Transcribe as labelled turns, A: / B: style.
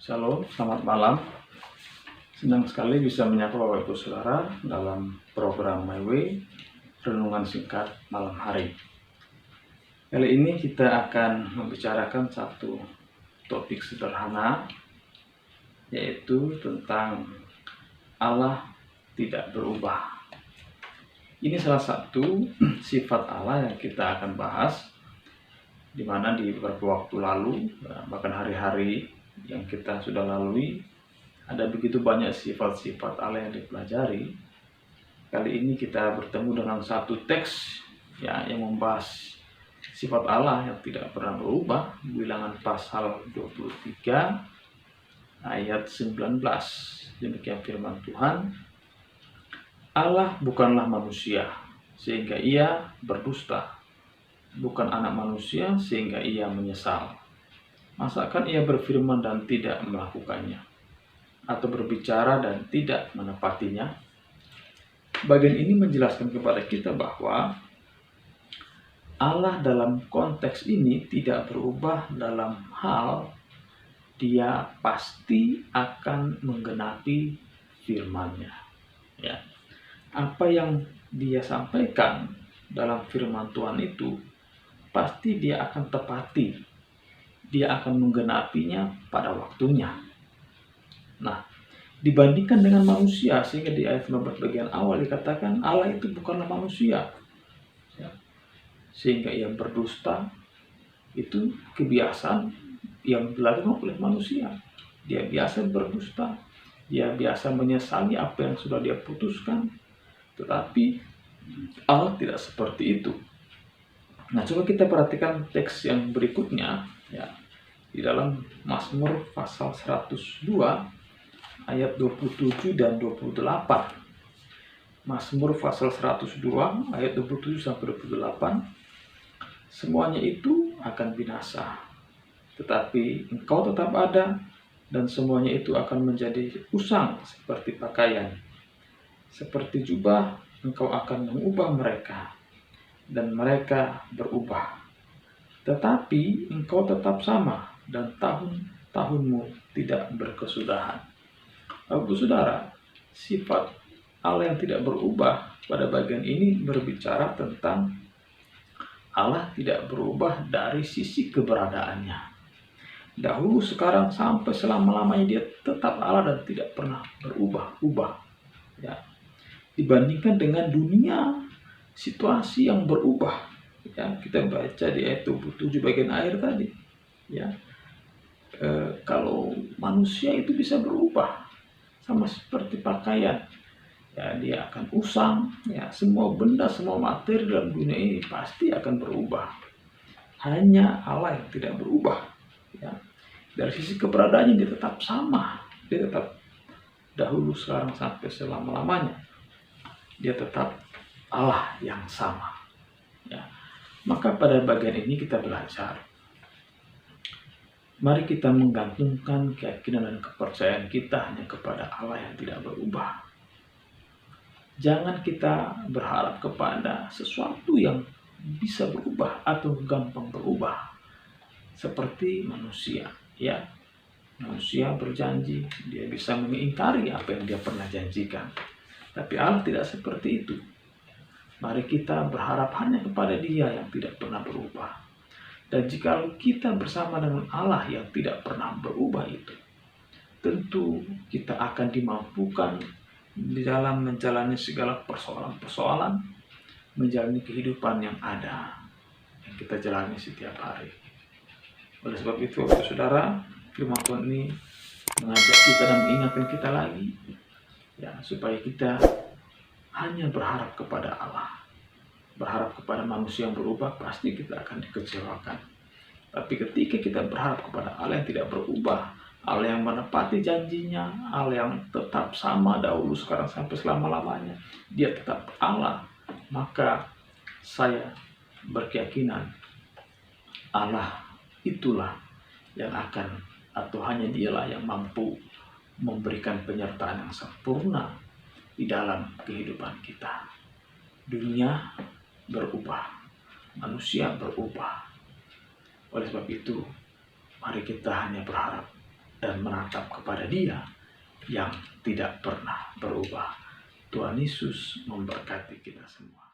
A: Shalom, selamat malam. Senang sekali bisa menyapa Bapak Ibu Saudara dalam program My Way, renungan singkat malam hari. Kali ini kita akan membicarakan satu topik sederhana, yaitu tentang Allah tidak berubah. Ini salah satu sifat Allah yang kita akan bahas, di mana di beberapa waktu lalu, bahkan hari-hari yang kita sudah lalui, ada begitu banyak sifat-sifat Allah yang dipelajari. Kali ini kita bertemu dengan satu teks yang membahas sifat Allah yang tidak pernah berubah. Bilangan pasal 23 ayat 19. Demikian firman Tuhan. Allah bukanlah manusia sehingga ia berdusta, bukan anak manusia sehingga ia menyesal. Masakan ia berfirman dan tidak melakukannya, atau berbicara dan tidak menepatinya? Bagian ini menjelaskan kepada kita bahwa Allah dalam konteks ini tidak berubah dalam hal Dia pasti akan menggenapi firman-Nya. Ya. Apa yang Dia sampaikan dalam firman Tuhan itu pasti Dia akan tepati. Dia akan menggenapinya pada waktunya. Nah, dibandingkan dengan manusia, sehingga di ayat 15 bagian awal dikatakan Allah itu bukanlah manusia, ya. Sehingga ia berdusta, itu kebiasaan yang dilakukan oleh manusia. Dia biasa berdusta, dia biasa menyesali apa yang sudah dia putuskan, tetapi Allah tidak seperti itu. Nah, coba kita perhatikan teks yang berikutnya, ya, di dalam Mazmur pasal 102 ayat 27 dan 28. Mazmur pasal 102 ayat 27 sampai 28. Semuanya itu akan binasa, tetapi Engkau tetap ada, dan semuanya itu akan menjadi usang seperti pakaian. Seperti jubah, Engkau akan mengubah mereka, dan mereka berubah. Tetapi Engkau tetap sama, dan tahun-tahunmu tidak berkesudahan. Bapak Saudara, sifat Allah yang tidak berubah pada bagian ini berbicara tentang Allah tidak berubah dari sisi keberadaannya. Dahulu, sekarang, sampai selama-lamanya Dia tetap Allah dan tidak pernah berubah-ubah. Ya. Dibandingkan dengan dunia, situasi yang berubah. Ya, kita baca di ayat 27 bagian akhir tadi. Ya. Kalau manusia itu bisa berubah, sama seperti pakaian, ya, dia akan usang, ya, semua benda, semua materi dalam dunia ini pasti akan berubah. Hanya Allah yang tidak berubah, ya. Dari sisi keberadaannya Dia tetap sama, Dia tetap dahulu, sekarang, sampai selama-lamanya. Dia tetap Allah yang sama, ya. Maka pada bagian ini kita belajar, mari kita menggantungkan keyakinan dan kepercayaan kita hanya kepada Allah yang tidak berubah. Jangan kita berharap kepada sesuatu yang bisa berubah atau gampang berubah. Seperti manusia, ya. Manusia berjanji, dia bisa mengingkari apa yang dia pernah janjikan. Tapi Allah tidak seperti itu. Mari kita berharap hanya kepada Dia yang tidak pernah berubah. Dan jika kita bersama dengan Allah yang tidak pernah berubah itu, tentu kita akan dimampukan di dalam menjalani segala persoalan-persoalan, menjalani kehidupan yang ada, yang kita jalani setiap hari. Oleh sebab itu, saudara, firman Tuhan ini mengajak kita dan mengingatkan kita lagi, ya, supaya kita hanya berharap kepada Allah. Berharap kepada manusia yang berubah, pasti kita akan dikecewakan. Tapi ketika kita berharap kepada Allah yang tidak berubah, Allah yang menepati janjinya, Allah yang tetap sama dahulu, sekarang, sampai selama-lamanya, Dia tetap Allah, maka saya berkeyakinan Allah itulah yang akan, atau hanya Dialah yang mampu memberikan penyertaan yang sempurna di dalam kehidupan kita. Dunia berubah, manusia berubah. Oleh sebab itu, mari kita hanya berharap dan menatap kepada Dia yang tidak pernah berubah. Tuhan Yesus memberkati kita semua.